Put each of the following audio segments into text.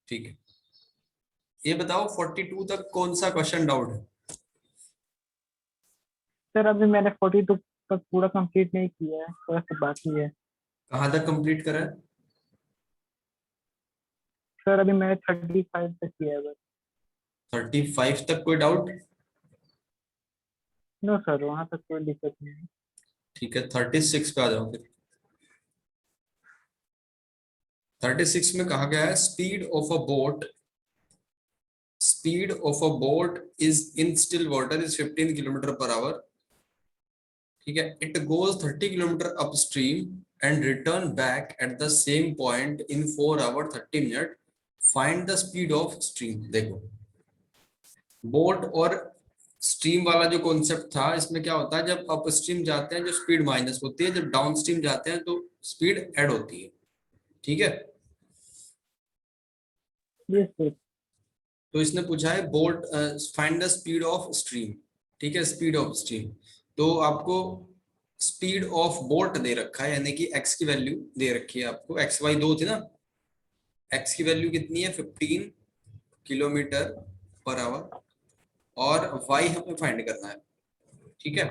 ठीक है, ये बताओ 42 तक कौन सा क्वेश्चन डाउट है? सर अभी मैंने 42 तक पूरा कंप्लीट नहीं किया है, थोड़ा सा बाकी है। कहाँ तक कंप्लीट करा है? सर अभी मैंने 35 तक किया है बस। 35 तक कोई डाउट? नो सर, वहाँ तक कोई दिक्कत नहीं है। ठीक है, 36 पे आ जाओ फिर। 36 में कहा गया है speed of a boat is in still water is 15 kilometre per hour. ठीक है, it goes 30 kilometre upstream and return back at the same point in 4 hour 30 minute. Find the speed of stream. देखो, boat और stream वाला जो concept था, इसमें क्या होता है, जब अप स्ट्रीम जाते हैं जो स्पीड माइनस होती है, जब डाउन स्ट्रीम जाते हैं तो स्पीड ऐड होती है। ठीक है, यस सर। तो इसने पूछा है boat find the speed of stream. ठीक है, स्पीड ऑफ स्ट्रीम, तो आपको स्पीड ऑफ बोट दे रखा है, यानी कि एक्स की वैल्यू दे रखी है आपको, एक्स वाई दो थी ना, एक्स की वैल्यू कितनी है 15 किलोमीटर पर आवर, और वाई हमें फाइंड करना है। ठीक है,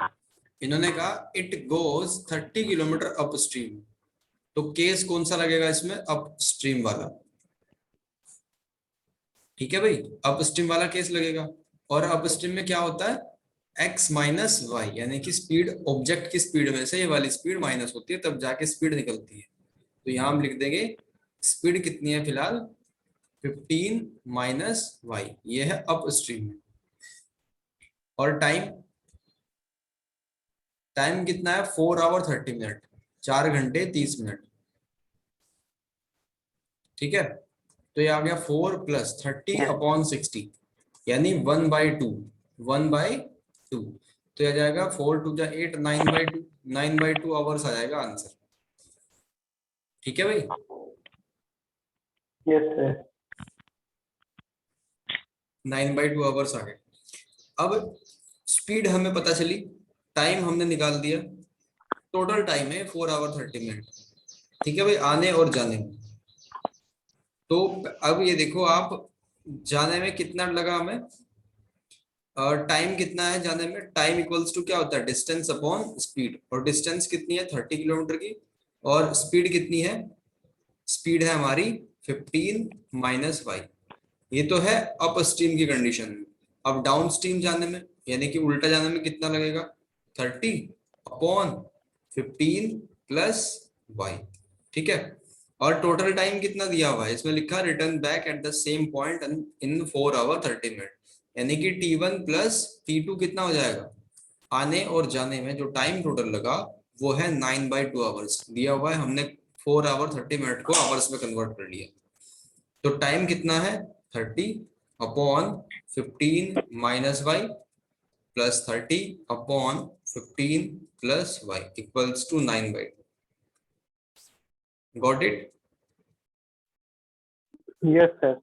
इन्होंने कहा it goes 30 kilometre up stream, तो केस कौन सा लगेगा इसमें, अप स्ट्रीम वाला। ठीक है भाई, अप स्ट्रीम वाला केस लगेगा। और अप स्ट्रीम में क्या होता है, एक्स माइनस वाई, यानी कि स्पीड ऑब्जेक्ट की स्पीड में से ये वाली स्पीड माइनस होती है, तब जाके स्पीड निकलती है। तो यहां हम लिख देंगे स्पीड कितनी है फिलहाल, 15 माइनस वाई, ये है अप स्ट्रीम में। और टाइम, टाइम कितना है 4 आवर 30 मिनट, 4 घंटे 30 मिनट। ठीक है, तो ये आ गया 4 प्लस 30 अपॉन 60, यानी 1/2, 1/2। तो ये आ जाएगा 4 2 जा 8, 9/2, 9/2 आवर्स आ जाएगा आंसर। ठीक है भाई, यस सर। 9/2 आवर्स आ गए। अब स्पीड हमें पता चली, टाइम हमने निकाल दिया, टोटल टाइम है 4 आवर 30 मिनट। ठीक है भाई, आने और जाने में। तो अब ये देखो आप, जाने में कितना लगा हमें, टाइम कितना है जाने में, टाइम इक्वल्स टू क्या होता है, डिस्टेंस अपॉन स्पीड, और डिस्टेंस कितनी है 30 किलोमीटर की, और स्पीड कितनी है, स्पीड है हमारी 15 माइनस वाई। ये तो है अप स्ट्रीम की कंडीशन में। अब डाउन स्ट्रीम जाने में, यानी कि उल्टा जाने में कितना लगेगा, 30 अपॉन 15 प्लस वाई। ठीक है, और टोटल टाइम कितना दिया हुआ है, इसमें लिखा return back at the same point in 4 hour 30 minute, यानी कि T1 प्लस T2 कितना हो जाएगा, आने और जाने में जो टाइम टोटल लगा वो है 9/2 आवर्स दिया हुआ है, हमने 4 आवर 30 मिनट को आवर्स में कन्वर्ट कर लिया। तो टाइम कितना है 30 upon 15 minus Y plus 30 upon 15 plus Y equals to 9/2। Got it? Yes sir.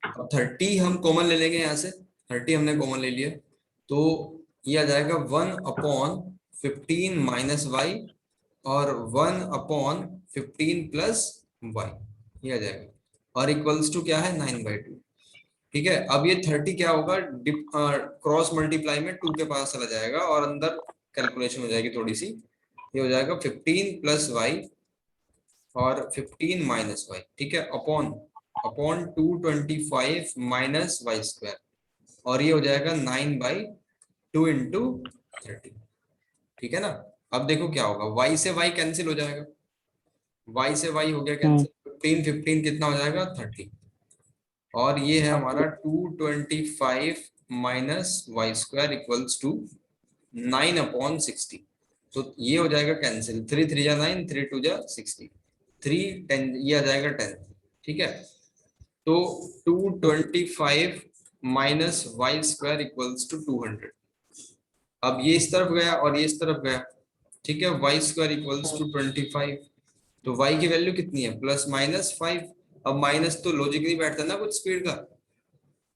अब 30 हम कॉमन ले लेंगे, यहाँ से 30 हमने कॉमन ले लिया, तो ये आ जाएगा 1 अपॉन 15 माइनस वाई और 1 अपॉन 15 प्लस वाई, ये आ जाएगा, और इक्वल्स टू क्या है 9/2। ठीक है, अब ये 30 क्या होगा, क्रॉस मल्टीप्लाई में 2 के पास चला जाएगा और अंदर कैलकुलेशन हो जाएगी थोड़ी सी, ये हो जाएगा 15 प्लस वाई और 15 माइनस वाई। ठीक है, upon upon 225 minus Y square, और ये हो जाएगा 9/2 इंटू 30। ठीक है ना, अब देखो क्या होगा, y से y कैंसिल हो जाएगा, y से y हो गया कैंसिल, 15 15 कितना हो जाएगा 30, और ये है हमारा 225 minus Y square equals to 9/60। तो ये हो जाएगा कैंसिल, 3 3 जा 9, 3 2 जा 60, 3 10, ये आ जाएगा 10। ठीक है, तो 225 minus Y square equals to 200। अब ये इस तरफ गया और ये इस तरफ गया। ठीक है, वाई स्क्वायर इक्वल्स टू 25, तो y की वैल्यू कितनी है प्लस माइनस 5। अब माइनस तो लॉजिक नहीं बैठता ना कुछ स्पीड का,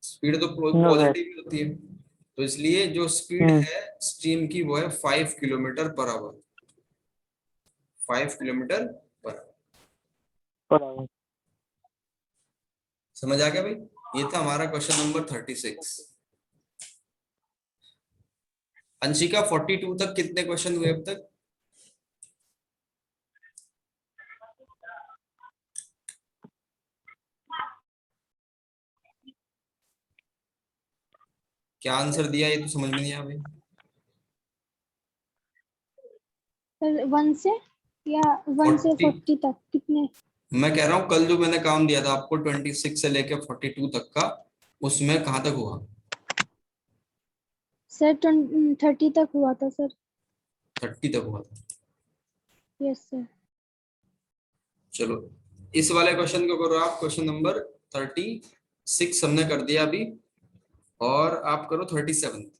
स्पीड तो नो सर। पॉजिटिव ही होती है, तो इसलिए जो स्पीड है स्ट्रीम की वो है 5 kilometre per our, 5 kilometre per our. बराबर। समझ आ गया भाई? ये था हमारा क्वेश्चन नंबर 36। अंशिका 42 तक कितने क्वेश्चन हुए अब तक? क्या आंसर दिया ये तो समझ में नहीं आया भाई। सर 1 से या 1 से 40 40 तक कितने? मैं कह रहा हूँ कल जो मैंने काम दिया था आपको 26 से लेकर 42 तक का, उसमें कहाँ तक हुआ? सर 30 तक हुआ था सर। 30 तक हुआ था। Yes sir. चलो इस वाले क्वेश्चन को करो आप, क्वेश्चन नंबर 36 हमने कर दिया अभी, और आप करो 37।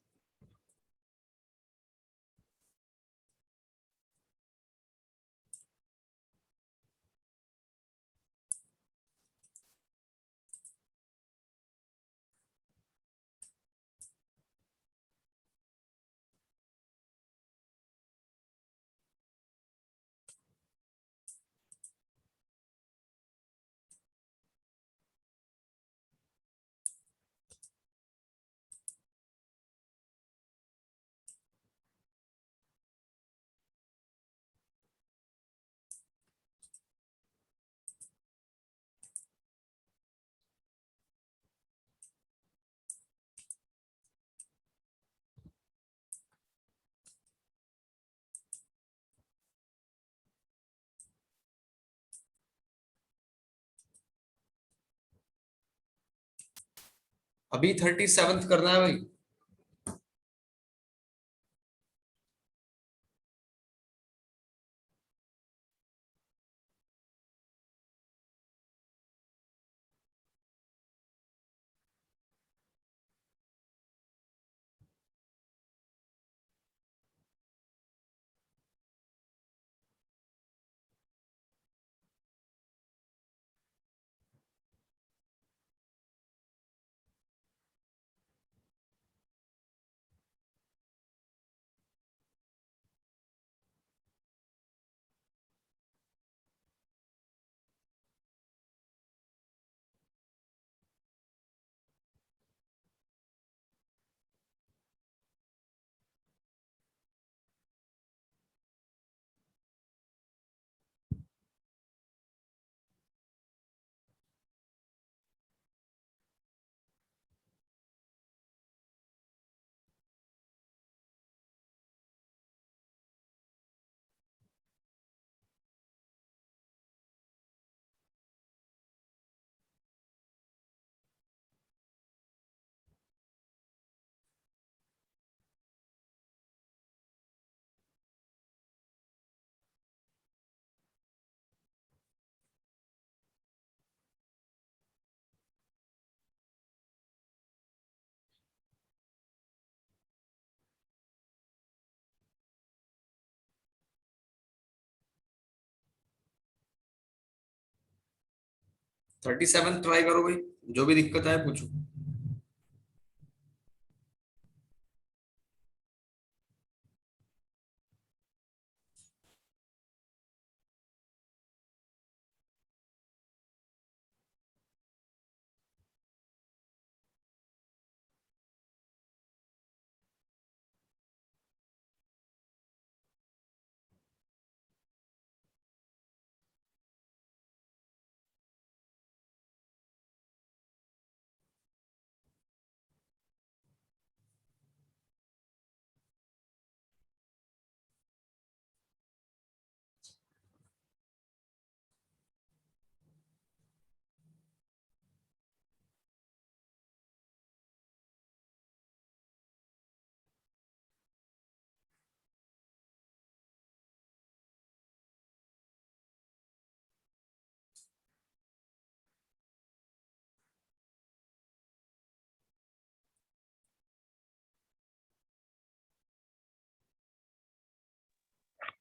अभी 37 करना है भाई। थर्टी सेवन ट्राई करो भाई, जो भी दिक्कत आए पूछो।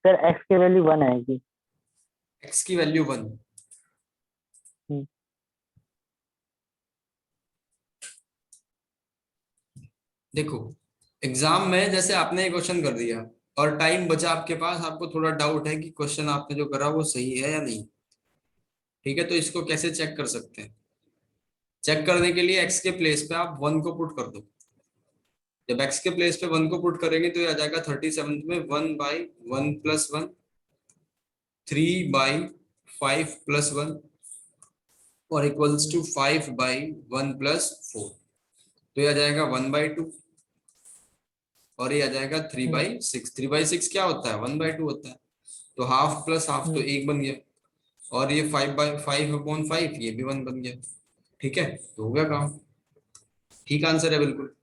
सर एक्स की वैल्यू 1 आएगी। एक्स की वैल्यू 1। हम्म। देखो एग्जाम में जैसे आपने क्वेश्चन कर दिया और टाइम बचा आपके पास, आपको थोड़ा डाउट है कि क्वेश्चन आपने जो करा वो सही है या नहीं, ठीक है, तो इसको कैसे चेक कर सकते हैं? चेक करने के लिए x के प्लेस पे आप 1 को पुट कर दो। जब x के प्लेस पे 1 को पुट करेंगे तो ये आ जाएगा 37 में 1/1 + 1, 3/5 + 1 और इक्वल्स टू 5/1 + 4। तो ये आ जाएगा 1/2 और ये आ जाएगा 3/6। 3/6 क्या होता है? 1/2 होता है। तो हाफ प्लस हाफ तो 1 बन गया और ये 5/5/5 ये भी 1 बन गया। ठीक है, तो हो गया काम। ठीक आंसर है बिल्कुल।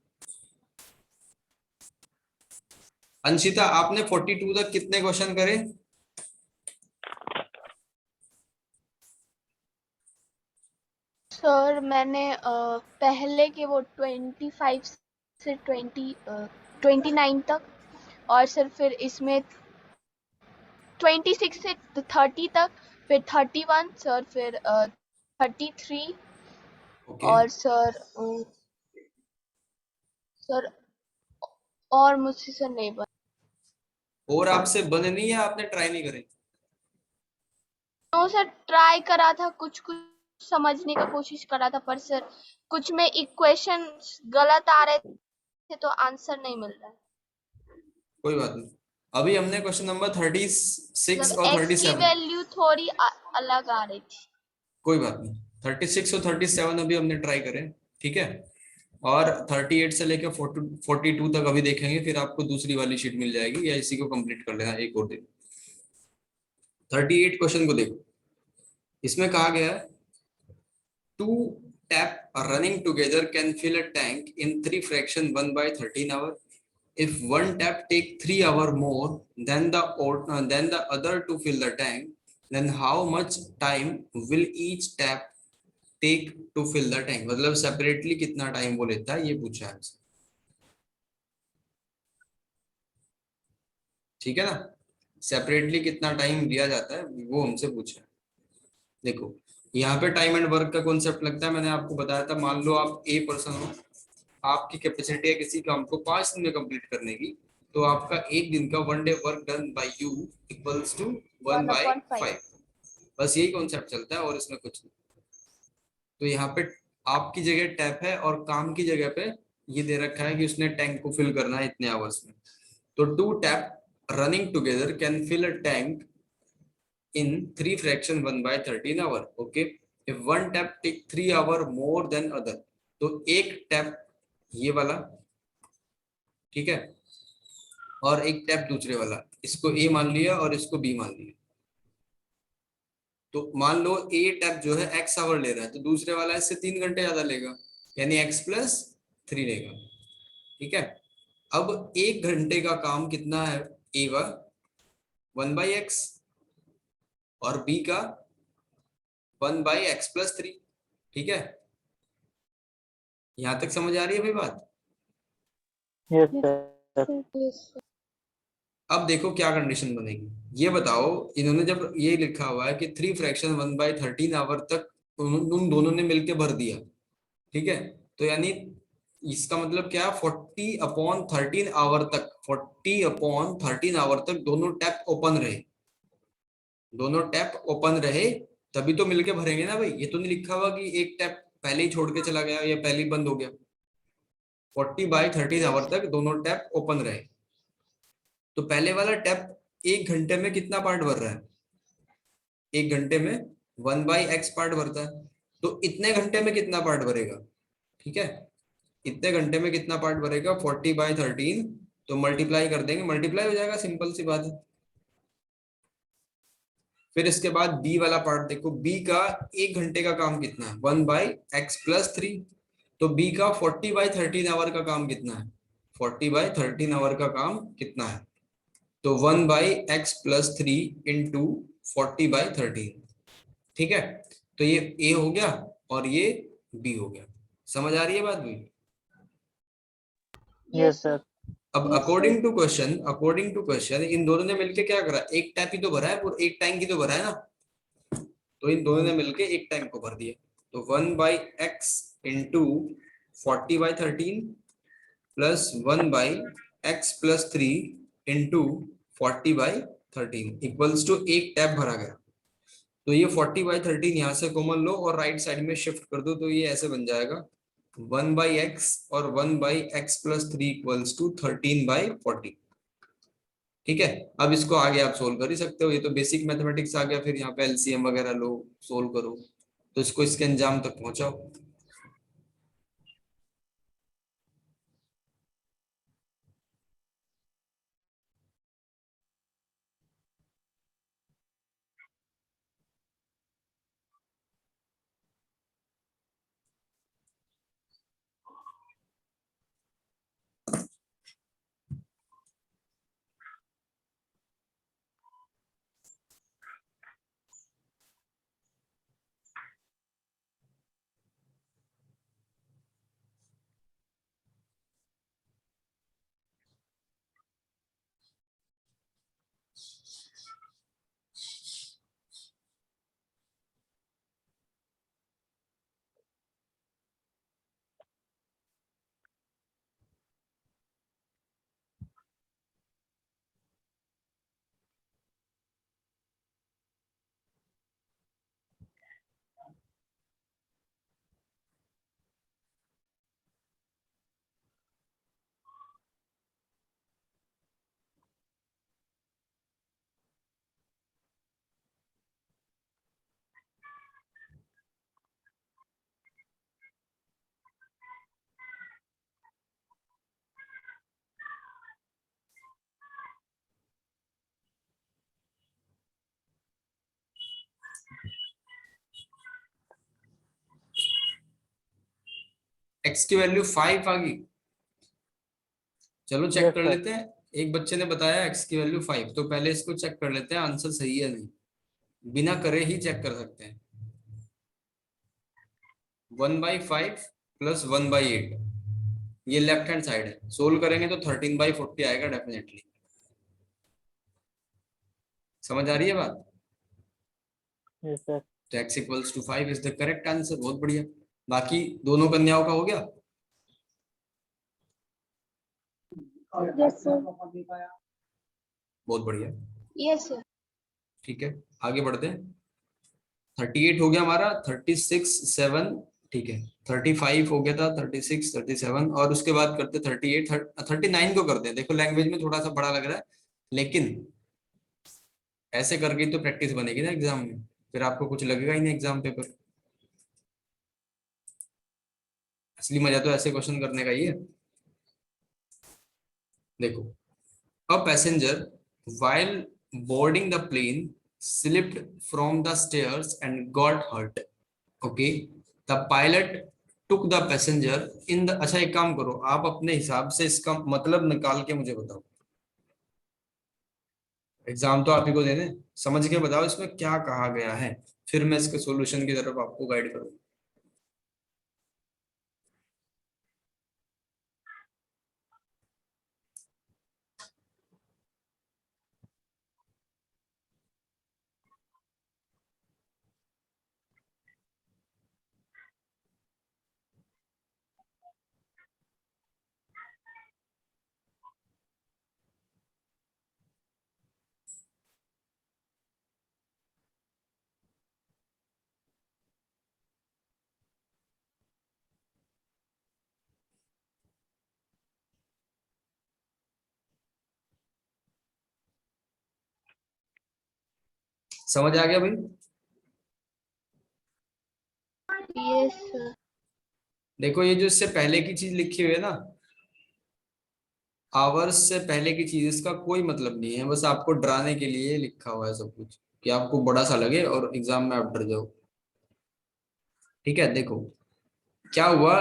अंशिता, आपने 42 तक कितने क्वेश्चन करे? सर मैंने पहले के वो 25 से 29 तक, और सर फिर इसमें 26 से 30 तक, फिर 31 सर, फिर 33 ओके और सर सर और मुझसे सर नहीं बना। और आपसे बने नहीं है? आपने ट्राई नहीं करे? नो सर, ट्राई करा था, कुछ कुछ समझने का कोशिश करा था, पर सर कुछ में इक्वेशन गलत आ रहे थे तो आंसर नहीं मिल रहा है। कोई बात नहीं, अभी हमने क्वेश्चन नंबर 36 और एक्स की 37, वैल्यू थोड़ी अलग आ रही थी। कोई बात नहीं, 36 और 37 अभी हमने ट्राई करें। ठीक है, और 38 से लेकर 42 तक अभी देखेंगे, फिर आपको दूसरी वाली शीट मिल जाएगी, या इसी को कंप्लीट कर लेना एक और दिन। 38 क्वेश्चन को देखो, इसमें कहा गया है two tap running together can fill a tank in 3 fraction 1/13 hour. If one tap take 3 hours more than the other to fill the tank, then how much time will each tap take to fill the tank? मतलब separately कितना time वो लेता है, ये पूछा है हमसे। ठीक है ना, सेपरेटली कितना टाइम लिया जाता है वो हमसे पूछा है। देखो यहाँ पे टाइम एंड वर्क का कॉन्सेप्ट लगता है, मैंने आपको बताया था। मान लो आप ए पर्सन हो, आपकी कैपेसिटी है किसी काम को 5 दिन में कंप्लीट करने की, तो आपका एक दिन का 1 day work done by you equals to 1/5। बस यही कॉन्सेप्ट चलता है और इसमें कुछ नहीं। तो यहाँ पे आपकी जगह टैप है और काम की जगह पे ये दे रखा है कि उसने टैंक को फिल करना है इतने आवर्स में। तो 2 tap running together can fill a tank in 3 fraction 1/13 hour. Okay, if one tap take 3 hour more than other, तो एक टैप ये वाला, ठीक है, और एक टैप दूसरे वाला, इसको ए मान लिया और इसको बी मान लिया। तो मान लो ए टैप जो है x आवर ले रहा है, तो दूसरे वाला इससे 3 घंटे ज्यादा लेगा, यानी x+3 लेगा। ठीक है, अब 1 घंटे का काम कितना है ए का? 1/x और बी का 1/x+3। ठीक है, यहां तक समझ आ रही है भाई बात? Yes Yes, sir. sir. अब देखो क्या कंडीशन बनेगी, ये बताओ। इन्होंने जब ये लिखा हुआ है कि 3 फ्रैक्शन 1/13 आवर तक उन दोनों ने मिलके भर दिया, ठीक है, तो यानी इसका मतलब क्या? 40/13 आवर तक, 40/13 आवर तक दोनों टैप ओपन रहे, दोनों टैप ओपन रहे, तभी तो मिलके भरेंगे ना भाई। ये तो नहीं लिखा हुआ कि एक टैप पहले ही छोड़ के चला गया या पहले ही बंद हो गया। 40/13 आवर तक दोनों टैप ओपन रहे। तो पहले वाला टैप 1 घंटे में कितना पार्ट भर रहा है? 1 घंटे में 1/x पार्ट भरता है, तो इतने घंटे में कितना पार्ट भरेगा? ठीक है, इतने घंटे में कितना पार्ट भरेगा? 40/13, तो मल्टीप्लाई कर देंगे, मल्टीप्लाई हो जाएगा, सिंपल सी बात है। फिर इसके बाद बी वाला पार्ट देखो, बी का 1 घंटे का काम कितना है? 1/x+3। तो बी का 40/13 आवर का काम कितना है? 40/13 आवर का काम कितना है? तो 1/x+3 इंटू 40/13। ठीक है, तो ये ए हो गया और ये बी हो गया। समझ आ रही है बात भी? Yes sir. अब Yes, अकॉर्डिंग टू क्वेश्चन इन दोनों ने मिलके क्या करा? एक टैप ही तो भरा है, एक टैंक ही तो भरा है ना, तो इन दोनों ने मिलके एक टैंक को भर दिया। तो 1/x इंटू 40/13 प्लस 1/x+3 इंटू 40/13 इक्वल्स टू एक टैप भरा गया। तो ये 40/13 यहाँ से कॉमन लो और राइट साइड में शिफ्ट कर दो, तो ये ऐसे बन जाएगा 1/x और 1/x+3 इक्वल्स टू 13/40। ठीक है, अब इसको आगे आप सोल्व कर ही सकते हो, ये तो बेसिक मैथमेटिक्स आ गया, फिर यहाँ पे एलसीएम वगैरह लो, सोल्व करो, तो इसको इसके अंजाम तक पहुंचाओ। x की वैल्यू 5 आ गई। चलो चेक यस कर सर। लेते हैं। एक बच्चे ने बताया x की वैल्यू 5, तो पहले इसको चेक कर लेते हैं आंसर सही है नहीं, बिना करे ही चेक कर सकते हैं। 1/5 प्लस 1/8, ये लेफ्ट हैंड साइड है, सोल्व करेंगे तो 13/40 आएगा डेफिनेटली। समझ आ रही है बात? Yes sir. तो x equals to 5 is the correct answer. बहुत बढ़िया। बाकी दोनों कन्याओं का हो गया। Yes sir. बहुत बढ़िया। Yes sir. ठीक है, आगे बढ़ते हैं। 38 हो गया हमारा, 36 7, ठीक है, 35 हो गया था, 36 37, और उसके बाद करते 38 39 को करते हैं। देखो लैंग्वेज में थोड़ा सा बड़ा लग रहा है, लेकिन ऐसे करके तो प्रैक्टिस बनेगी ना एग्जाम में, फिर आपको कुछ लगेगा ही नहीं एग्जाम पेपर। असली मजा तो ऐसे क्वेश्चन करने का ही है। देखो, a passenger while boarding the plane slipped from the stairs and got hurt. Okay, the pilot took the passenger in the, अच्छा एक काम करो, आप अपने हिसाब से इसका मतलब निकाल के मुझे बताओ। एग्जाम तो आप ही को देने, समझ के बताओ इसमें क्या कहा गया है, फिर मैं इसके सॉल्यूशन की तरफ आपको गाइड करूँ। समझ आ गया भाई? Yes sir. देखो ये जो इससे पहले की चीज लिखी हुई है ना, आवर्स से पहले की चीज, इसका कोई मतलब नहीं है, बस आपको डराने के लिए लिखा हुआ है सब कुछ, कि आपको बड़ा सा लगे और एग्जाम में आप डर जाओ। ठीक है, देखो क्या हुआ।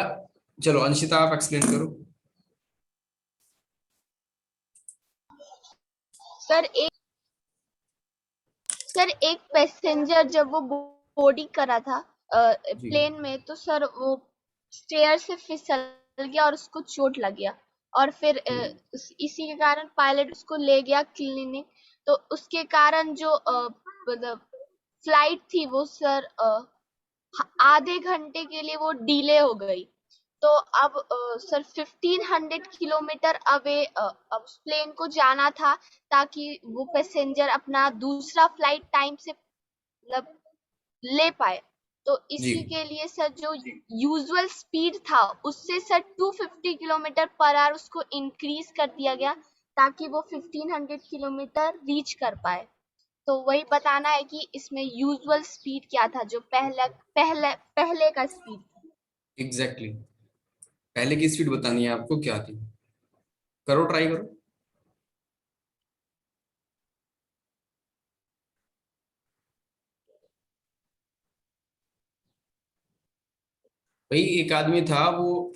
चलो अंशिता आप एक्सप्लेन करो। सर एक पैसेंजर जब वो बोर्डिंग करा था जी प्लेन में, तो सर वो स्टेयर से फिसल गया और उसको चोट लग गया, और फिर इसी के कारण पायलट उसको ले गया क्लिनिक। तो उसके कारण जो मतलब फ्लाइट थी वो सर आधे घंटे के लिए वो डिले हो गई। तो अब सर 1500 किलोमीटर अवे अब प्लेन को जाना था, ताकि वो पैसेंजर अपना दूसरा फ्लाइट टाइम से मतलब ले पाए। तो जी इसी के लिए सर जो यूजुअल स्पीड था उससे सर 250 किलोमीटर पर आवर उसको इंक्रीज कर दिया गया ताकि वो 1500 किलोमीटर रीच कर पाए। तो वही बताना है कि इसमें यूजुअल स्पीड क्या था, जो पहले का स्पीड था। एग्जैक्टली पहले की स्पीड बतानी है आपको क्या थी। करो, ट्राई करो। भाई एक आदमी था, वो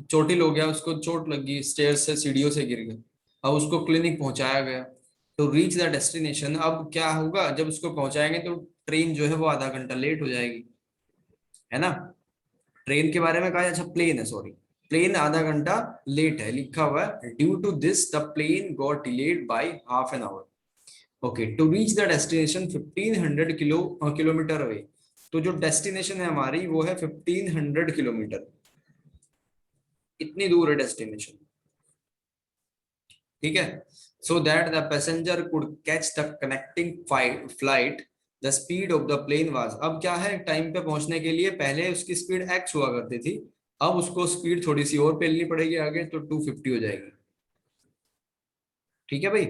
चोटिल हो गया, उसको चोट लगी, स्टेयर से सीढ़ियों से गिर गया। अब उसको क्लिनिक पहुंचाया गया। तो रीच द डेस्टिनेशन, अब क्या होगा जब उसको पहुंचाएंगे तो ट्रेन जो है वो आधा घंटा लेट हो जाएगी, है ना। ट्रेन के बारे में कहा, अच्छा प्लेन है, सॉरी, प्लेन आधा घंटा लेट है, लिखा हुआ है due to this the plane got delayed by half an hour. Okay, to reach the destination 1500 kilometre away. तो जो डेस्टिनेशन है हमारी वो है 1500 किलोमीटर, इतनी दूर है डेस्टिनेशन। ठीक है, so that the passenger could catch the connecting flight the speed of the plane was. अब क्या है, टाइम पे पहुंचने के लिए पहले उसकी स्पीड x हुआ करती थी, अब उसको स्पीड थोड़ी सी और पेलनी पड़ेगी आगे, तो 250 हो जाएगी। ठीक है भाई।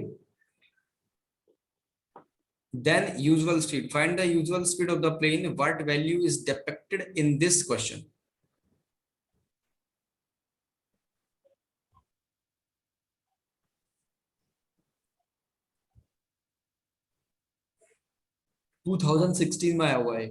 Then usual speed, find the usual speed of the plane, what value is depicted in this question. टू 2016 में आया हुआ है।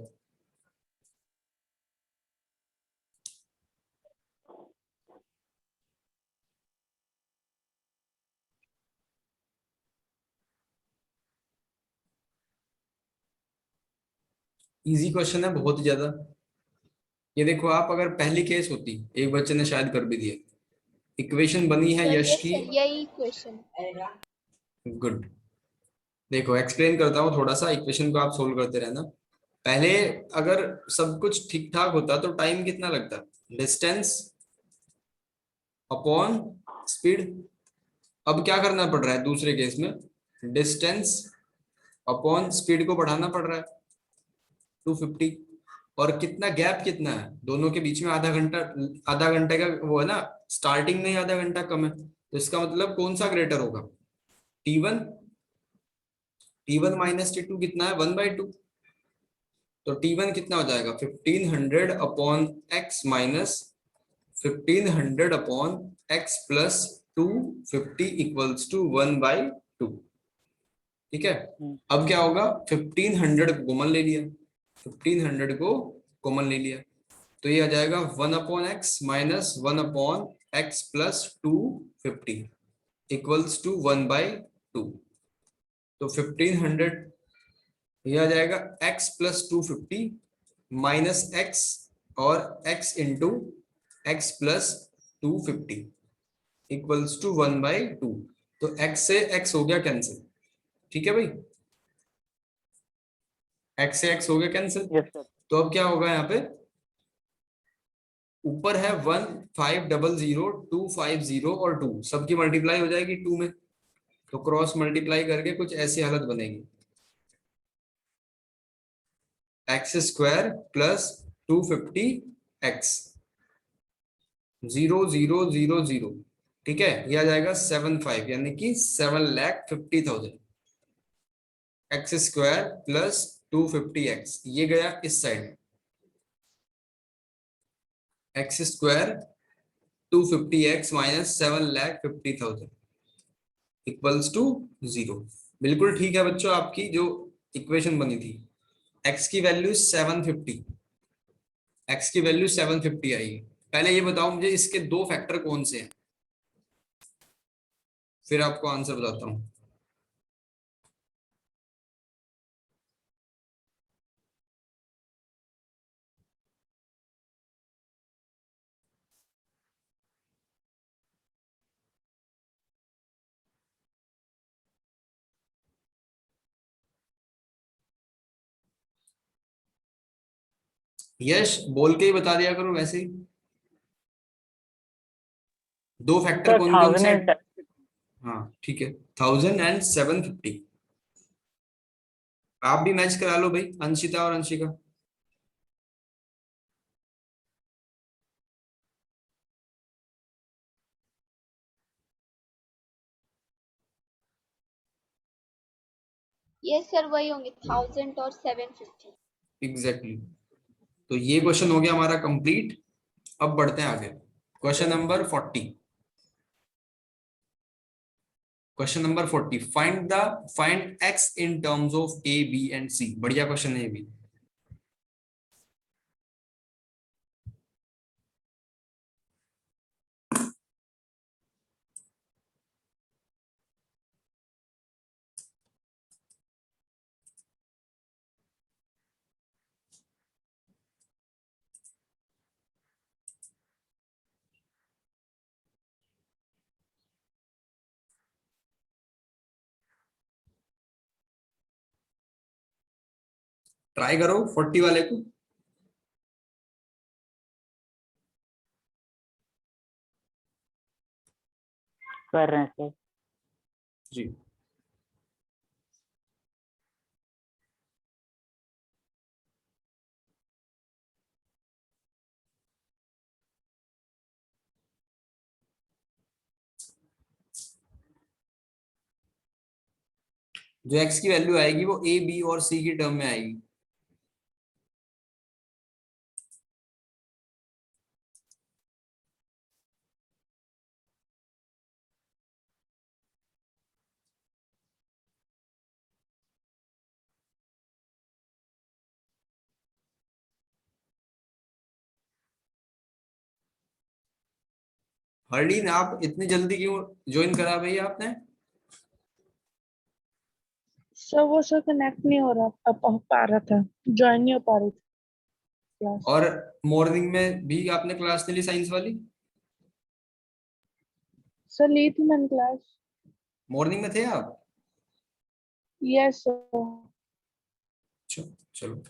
इजी क्वेश्चन है बहुत ही ज्यादा। ये देखो आप, अगर पहली केस होती, एक बच्चे ने शायद कर भी दिया, इक्वेशन बनी है सर यश यस की। सर, यही क्वेश्चन। गुड। देखो एक्सप्लेन करता हूँ थोड़ा सा, इक्वेशन को आप सोल्व करते रहना। पहले अगर सब कुछ ठीक ठाक होता तो टाइम कितना लगता, डिस्टेंस अपॉन स्पीड। अब क्या करना पड़ रहा है दूसरे केस में, डिस्टेंस अपॉन स्पीड को बढ़ाना पड़ रहा है 250। और कितना गैप कितना है दोनों के बीच में, आधा घंटा, आधा घंटे का वो है ना, स्टार्टिंग में ही आधा घंटा कम है, तो इसका मतलब कौन सा ग्रेटर होगा, T1। T1 माइनस T2 कितना है, 1/2। तो T1 कितना हो जाएगा, 1500 upon X minus 1500 upon X plus 250 equals to 1/2। ठीक है। अब क्या होगा, 1500 को कॉमन ले लिया, 1500 को कॉमन ले लिया, तो ये आ जाएगा 1 upon X minus 1 upon X plus 250 equals to 1/2। तो 1500 ये आ जाएगा x प्लस 250 माइनस एक्स और x into X plus 250 equals to 1/2। तो x से x हो गया कैंसिल। ठीक है भाई, x से x हो गया कैंसिल। Yes sir. तो अब क्या होगा यहाँ पे, ऊपर है 1500 250 और 2 सबकी मल्टीप्लाई हो जाएगी 2 में, तो क्रॉस मल्टीप्लाई करके कुछ ऐसी हालत बनेगी, एक्स स्क्वायर प्लस 250 एक्स 0000। ठीक है, यह आ जाएगा 75, यानी कि 7,50,000। एक्स स्क्वायर प्लस 250 एक्स, ये गया इस side, X square 250 X minus 7,50,000 equals to 0। बिल्कुल ठीक है बच्चों, आपकी जो इक्वेशन बनी थी, x की वैल्यू 750, x की वैल्यू 750 आई। पहले ये बताओ मुझे, इसके दो फैक्टर कौन से हैं, फिर आपको आंसर बताता हूं। यश बोल के ही बता दिया करो वैसे ही। दो फैक्टर सर कौन कौन से 1000 हैं? एंड हाँ ठीक है, 1000 and 750। आप भी मैच करा लो भाई, अंशिता और अंशिका। ये सर वही होंगे 1000 और 750। एग्जैक्टली तो ये क्वेश्चन हो गया हमारा कंप्लीट। अब बढ़ते हैं आगे। Question number 40। Question number 40, find x in terms of a b and c। बढ़िया क्वेश्चन है ये भी। ट्राई करो 40 वाले को। कर रहे हैं सर। जी। जो x की वैल्यू आएगी वो a b और c की टर्म में आएगी। हरलीन आप इतनी जल्दी क्यों ज्वाइन करा भाई आपने? सर वो सर कनेक्ट नहीं हो रहा पा रहा था, ज्वाइन नहीं हो पा रही थी क्लास। और मॉर्निंग में भी आपने क्लास ले ली साइंस वाली? सर ली थी मैंने क्लास। मॉर्निंग में थे आप? Yes sir. अच्छा, चलो।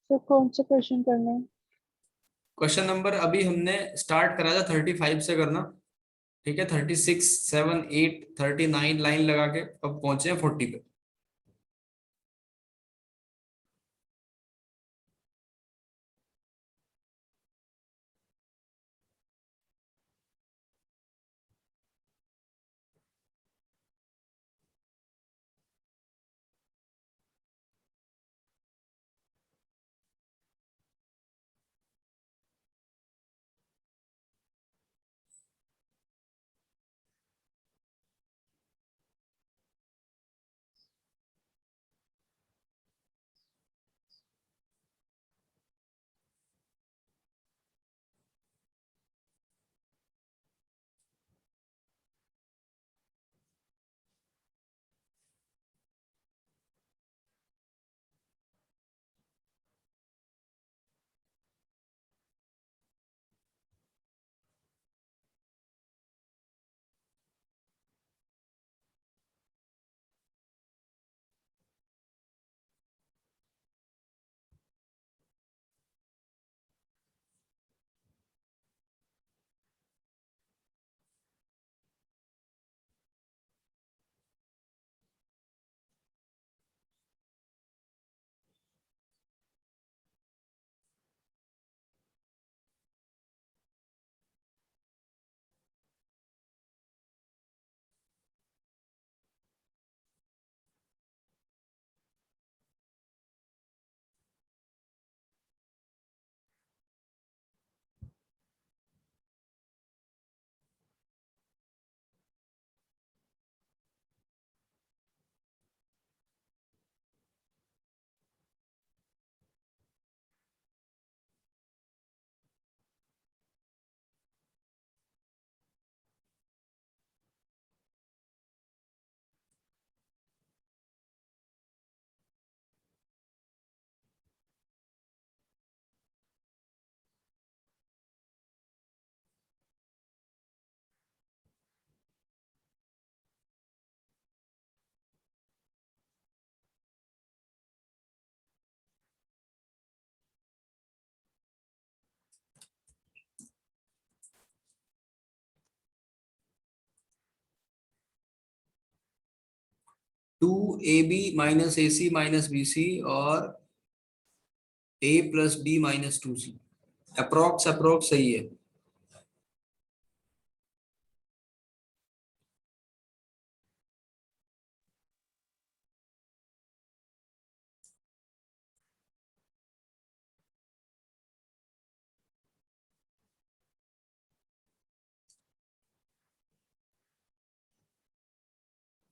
सर कौन सा क्वेश्चन करना है? क्वेश्चन नंबर अभी हमने स्टार्ट करा था 35 से करना। ठीक है, 36, 7, 8, 39 लाइन लगा के अब पहुंचे हैं 40 पे। 2ab minus AC minus BC और A plus B minus 2C। Approx सही है।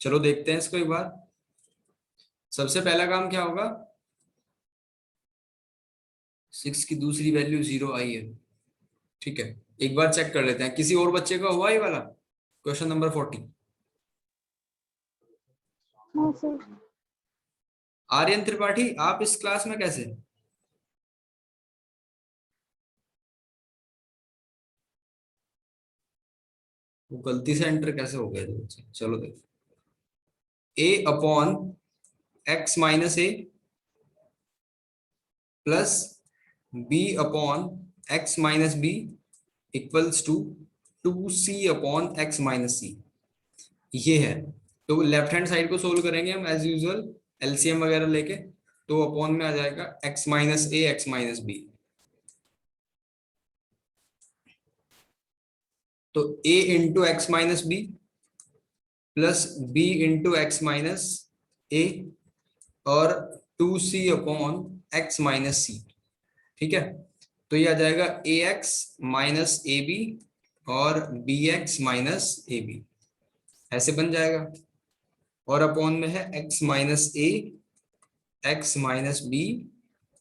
चलो देखते हैं इसको एक बार। सबसे पहला काम क्या होगा, 6 की दूसरी वैल्यू 0 आई है। ठीक है, एक बार चेक कर लेते हैं, किसी और बच्चे का हुआ ये वाला क्वेश्चन नंबर 40? हाँ सर। आर्यन त्रिपाठी, आप इस क्लास में कैसे? वो गलती से एंटर कैसे हो गया ये बच्चे? चलो देखो, a upon x minus A plus b upon x minus B equals to 2c upon x minus C. ये है, तो लेफ्ट हैंड साइड को सोल्व करेंगे हम एज यूजुअल एलसीएम वगैरह लेके, तो अपॉन में आ जाएगा x minus A X minus B. तो a into X minus B plus b into X minus A और 2c अपॉन एक्स माइनस सी। ठीक है, तो ये आ जाएगा A X minus A B और B X minus A B, ऐसे बन जाएगा। और अपॉन में है x minus A X minus B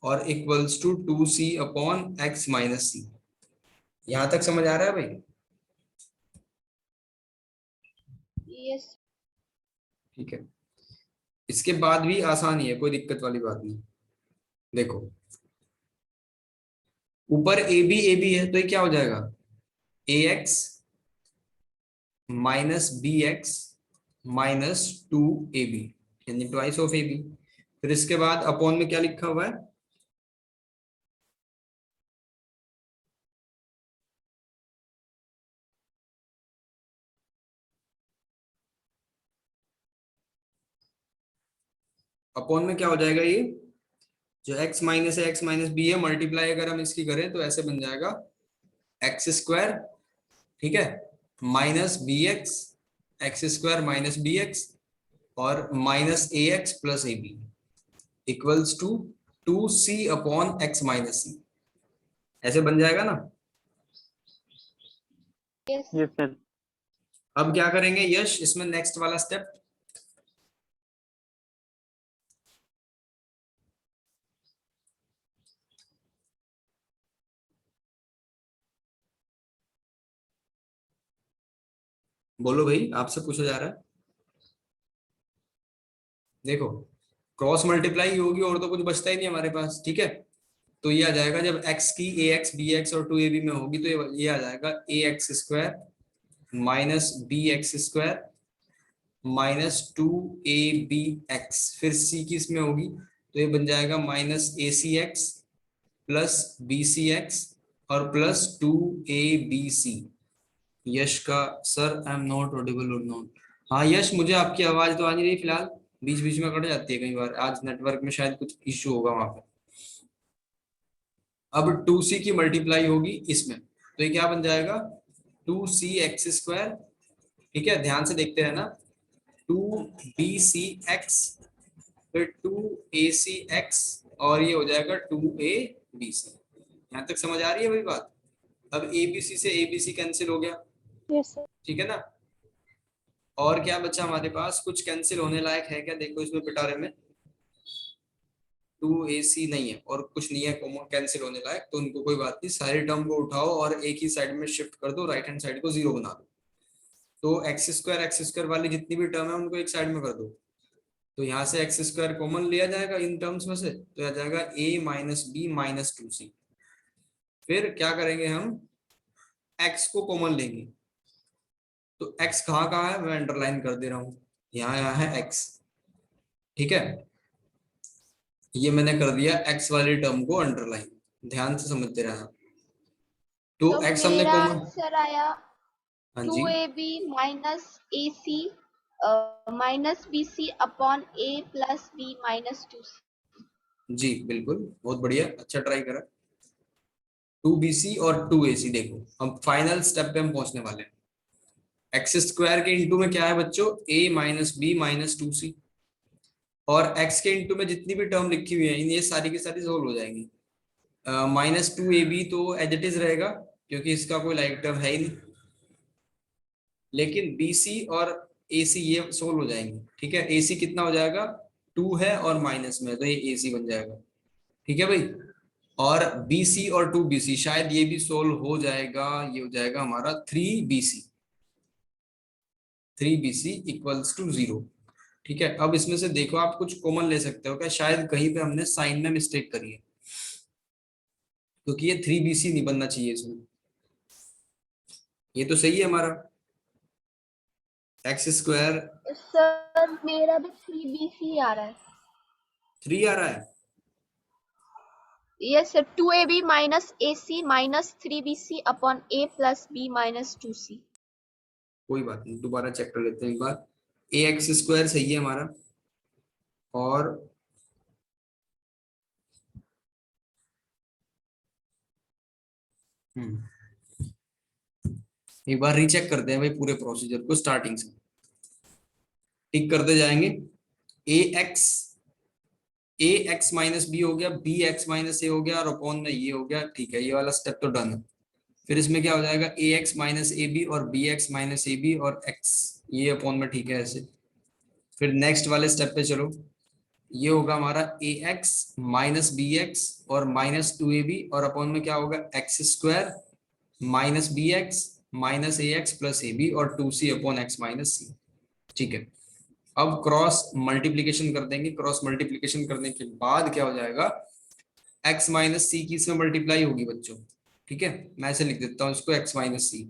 और equals to 2c upon X minus C. यहां तक समझ आ रहा है भाई? यस। ठीक है, इसके बाद भी आसान ही है, कोई दिक्कत वाली बात नहीं। देखो ऊपर ए बी है, तो ये क्या हो जाएगा, A X minus B X minus 2ab, यानी ट्वाइस ऑफ ab। फिर इसके बाद अपॉन में क्या लिखा हुआ है, अपॉन में क्या हो जाएगा, ये जो x माइनस है एक्स माइनस बी है, मल्टीप्लाई अगर हम इसकी करें तो ऐसे बन जाएगा एक्स स्क्वायर, ठीक है, minus B X square minus B X और minus A X plus A B equals to 2c upon X minus C. ऐसे बन जाएगा ना? यस। Yes sir. अब क्या करेंगे यश, इसमें नेक्स्ट वाला स्टेप, बोलो भाई, आपसे पूछा जा रहा है। देखो क्रॉस मल्टीप्लाई होगी और तो कुछ बचता ही नहीं हमारे पास। ठीक है, तो ये आ जाएगा जब x की ए एक्स बी एक्स और 2ab में होगी, तो ये आ जाएगा A X square minus B X square minus 2ab x, फिर c की इसमें होगी तो ये बन जाएगा minus A C X plus B C X और प्लस 2abc। यश का sir I am not audible और नॉट। हाँ यश, मुझे आपकी आवाज तो आ नहीं रही फिलहाल, बीच बीच में कट जाती है कई बार, आज नेटवर्क में शायद कुछ इश्यू होगा वहां पे। अब 2c की मल्टीप्लाई होगी इसमें, तो ये क्या बन जाएगा, 2c एक्स स्क्वायर, ठीक है ध्यान से देखते रहना, 2bc x फिर 2ac x और ये हो जाएगा 2abc। यहाँ तक समझ आ रही है भाई बात? अब abc से abc कैंसिल हो गया, यस सर। ठीक है ना? और क्या बचा हमारे पास, कुछ कैंसिल होने लायक है क्या, देखो इसमें पिटारे में 2ac नहीं है और कुछ नहीं है कॉमन कैंसिल होने लायक, तो उनको कोई बात नहीं, सारे टर्म को उठाओ और एक ही साइड में शिफ्ट कर दो, राइट हैंड साइड को 0 बना दो। तो एक्स स्क्वायर वाली जितनी भी टर्म है उनको एक साइड में कर दो, तो यहाँ से एक्स स्क्वायर कॉमन लिया जाएगा इन टर्म्स में से, तो आ जाएगा a minus B minus 2c। फिर क्या करेंगे हम, x को कॉमन लेंगे, तो x कहाँ है, मैं अंडरलाइन कर दे रहा हूँ, यहाँ है x। ठीक है, ये मैंने कर दिया x वाली टर्म को अंडरलाइन, ध्यान से समझते रहना। तो तो x हमने मेरा कॉमन, आंसर आया हाँ जी 2ab minus AC minus B C upon A plus B minus 2c। जी बिल्कुल, बहुत बढ़िया, अच्छा ट्राई करा। 2bc और 2ac, देखो हम फाइनल स्टेप पे हम पहुंचने वाले हैं। एक्स स्क्वायर के इंटू में क्या है बच्चों, a minus B minus 2c, और x के इंटू में जितनी भी टर्म लिखी हुई है ये सारी की सारी सोल्व हो जाएंगी। -2ab तो एज इट इज रहेगा क्योंकि इसका कोई लाइक टर्म है ही नहीं, लेकिन BC और AC ये सोल्व हो जाएंगे। ठीक है, AC कितना हो जाएगा, 2 है और माइनस में, तो ये AC बन जाएगा। ठीक है भाई, और BC और 2BC शायद ये भी सोल्व हो जाएगा, ये हो जाएगा हमारा 3BC, 3BC इक्वल्स टू 0। ठीक है, अब इसमें से देखो आप कुछ कॉमन ले सकते हो क्या, शायद कहीं पे हमने साइन में मिस्टेक करी है, क्योंकि ये 3BC नहीं बनना चाहिए इसमें, ये तो सही है हमारा एक्स स्क्वायर। सर मेरा भी 3bc आ रहा है। 3 आ रहा है, yes sir, 2ab minus ac minus 3bc upon a plus b minus 2c। कोई बात नहीं, दोबारा चेक कर लेते हैं एक बार। ax स्क्वायर सही है हमारा, और एक बार रीचेक करते हैं भाई पूरे प्रोसीजर को स्टार्टिंग से, टिक करते जाएंगे। ax माइनस बी हो गया, bx माइनस ए हो गया, और अपॉन में ये हो गया। ठीक है, ये वाला स्टेप तो डन है। फिर इसमें क्या हो जाएगा, ax माइनस ए बी और bx माइनस ए बी और x, ये अपॉन में, ठीक है ऐसे। फिर नेक्स्ट वाले स्टेप पे चलो, ये होगा हमारा ax माइनस बी एक्स और माइनस 2ab, और अपॉन में क्या होगा, X square minus B X minus A X plus A B और 2c अपॉन एक्स माइनस सी। ठीक है, अब क्रॉस मल्टीप्लीकेशन कर देंगे। क्रॉस मल्टीप्लीकेशन करने के बाद क्या हो जाएगा, x माइनस सी की इसमें मल्टीप्लाई होगी बच्चों। ठीक है, मैं ऐसे लिख देता हूँ इसको, x माइनस सी,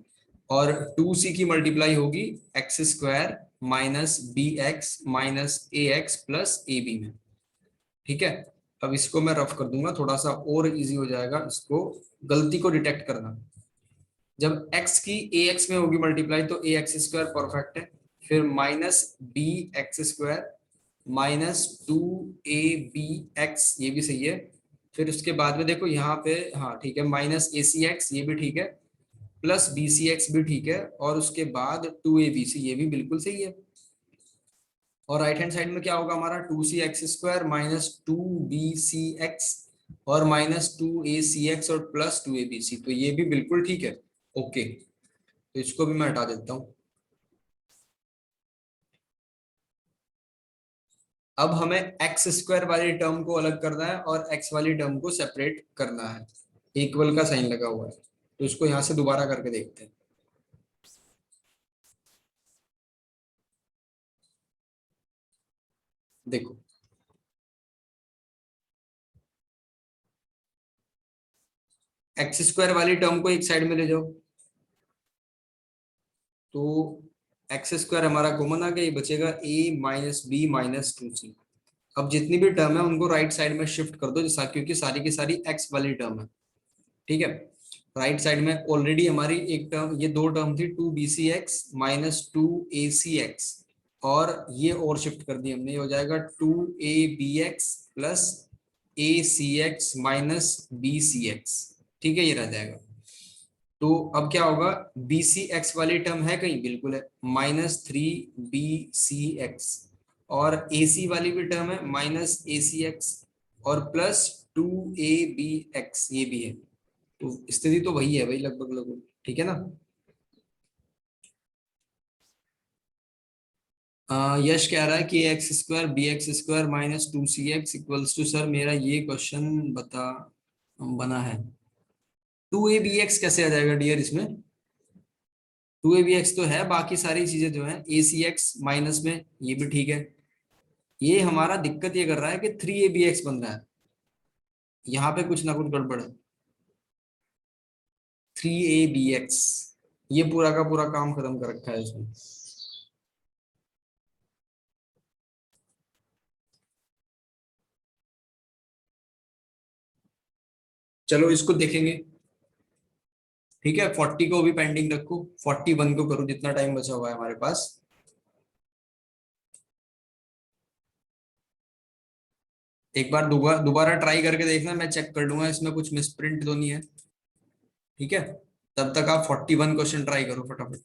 और 2c की मल्टीप्लाई होगी X square minus B X minus A X plus A B में। ठीक है, अब इसको मैं रफ कर दूंगा, थोड़ा सा और इजी हो जाएगा इसको गलती को डिटेक्ट करना। जब x की ax में होगी मल्टीप्लाई तो ax स्क्वायर परफेक्ट है, फिर minus B X square minus 2ab x, ये भी सही है। फिर उसके बाद में देखो यहाँ पे, हाँ ठीक है, माइनस ac x, ये भी ठीक है, प्लस bcx भी ठीक है, और उसके बाद 2abc, ये भी बिल्कुल सही है। और राइट हैंड साइड में क्या होगा हमारा, 2c x square minus 2bcx और माइनस 2ac x और प्लस 2abc, तो ये भी बिल्कुल ठीक है। ओके, तो इसको भी मैं हटा देता हूं। अब हमें एक्स स्क्वायर वाली टर्म को अलग करना है और एक्स वाली टर्म को सेपरेट करना है। इक्वल का साइन लगा हुआ है, तो इसको यहां से दोबारा करके देखते हैं। देखो एक्स स्क्वायर वाली टर्म को एक साइड में ले जाओ, तो एक्स स्क्वायर हमारा कॉमन आ गया, ये बचेगा a minus B minus 2c। अब जितनी भी टर्म है उनको राइट साइड में शिफ्ट कर दो, जैसा क्योंकि सारी की सारी एक्स वाली टर्म है। ठीक है, राइट साइड में ऑलरेडी हमारी एक टर्म, ये दो टर्म थी, 2bcx माइनस 2acx, और ये और शिफ्ट कर दी हमने, ये हो जाएगा 2abx plus acx minus bcx। ठीक है, ये रह जाएगा। तो अब क्या होगा, bcx वाली टर्म है कहीं, बिल्कुल है, -3bcx, और ac वाली भी टर्म है -acx और प्लस 2abx, ये भी है। तो स्थिति तो वही है भाई, लगभग लगभग, ठीक है ना। यश कह रहा है कि X square B X square minus 2cx equals to, sir मेरा ये क्वेश्चन बना है, 2abx कैसे आ जाएगा डियर इसमें। 2abx तो है, बाकी सारी चीजें जो है acx माइनस में, ये भी ठीक है। ये हमारा दिक्कत ये कर रहा है कि 3abx बन रहा है, यहाँ पे कुछ ना कुछ गड़बड़ है। 3abx, ये पूरा का पूरा काम खत्म कर रखा है इसमें। चलो इसको देखेंगे। ठीक है, 40 को भी पेंडिंग रखो, 41 को करो, जितना टाइम बचा हुआ है हमारे पास। एक बार दोबारा ट्राई करके देखना, मैं चेक कर लूंगा इसमें कुछ मिसप्रिंट तो नहीं है। ठीक है, तब तक आप 41 क्वेश्चन ट्राई करो फटाफट।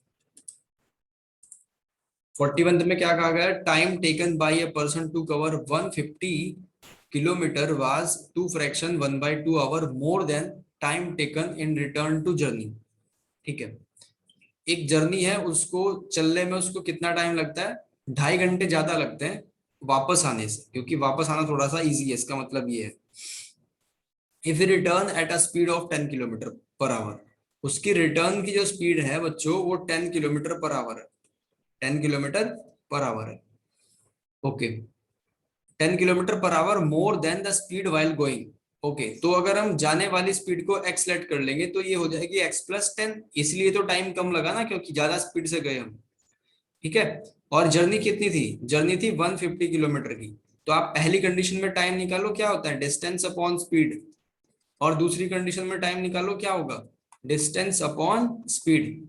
41 में क्या कहा गया है, time taken by a person to cover 150 kilometre was 2 fraction 1/2 hour more than time taken in return to journey. ठीक है, एक जर्नी है, उसको चलने में उसको कितना टाइम लगता है, 2.5 घंटे ज्यादा लगते हैं वापस आने से, क्योंकि वापस आना थोड़ा सा इजी है, इसका मतलब ये है। If return at a speed of 10 kilometre per our, उसकी रिटर्न की जो स्पीड है बच्चों वो 10 किलोमीटर पर आवर है, 10 किलोमीटर पर आवर है। Okay, 10 kilometre per our more then the speed while going. Okay, तो अगर हम जाने वाली स्पीड को x लेट कर लेंगे तो ये हो जाएगी x+10, इसलिए तो टाइम कम लगा ना, क्योंकि ज्यादा स्पीड से गए हम। ठीक है, और जर्नी कितनी थी, जर्नी थी 150 किलोमीटर की। तो आप पहली कंडीशन में टाइम निकालो, क्या होता है, डिस्टेंस अपॉन स्पीड, और दूसरी कंडीशन में टाइम निकालो, क्या होगा, डिस्टेंस अपॉन स्पीड।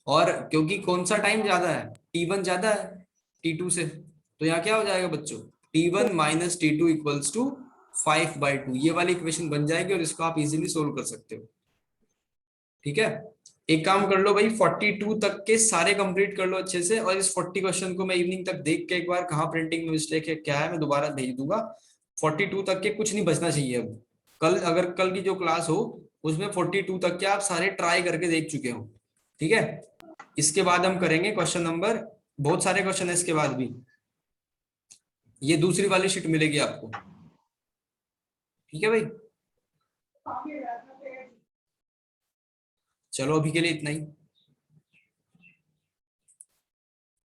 और क्योंकि कौन सा टाइम ज्यादा है, t1 ज्यादा है t2 से, तो यहाँ क्या हो जाएगा बच्चों, t1 minus t2 equals to 5/2। ये वाली इक्वेशन बन जाएगी और इसको आप इजीली सोल्व कर सकते हो। ठीक है, एक काम कर लो भाई, 42 तक के सारे कंप्लीट कर लो अच्छे से, और इस 40 क्वेश्चन को मैं इवनिंग तक देख के एक बार कहाँ प्रिंटिंग में मिस्टेक है क्या है मैं दोबारा भेज दूंगा। 42 तक के कुछ नहीं बचना चाहिए अब। कल अगर कल की जो क्लास हो उसमें 42 तक के आप सारे ट्राई करके देख चुके हो। ठीक है, इसके बाद हम करेंगे क्वेश्चन नंबर, बहुत सारे क्वेश्चन है इसके बाद भी, ये दूसरी वाली शीट मिलेगी आपको। ठीक है भाई, चलो अभी के लिए इतना ही।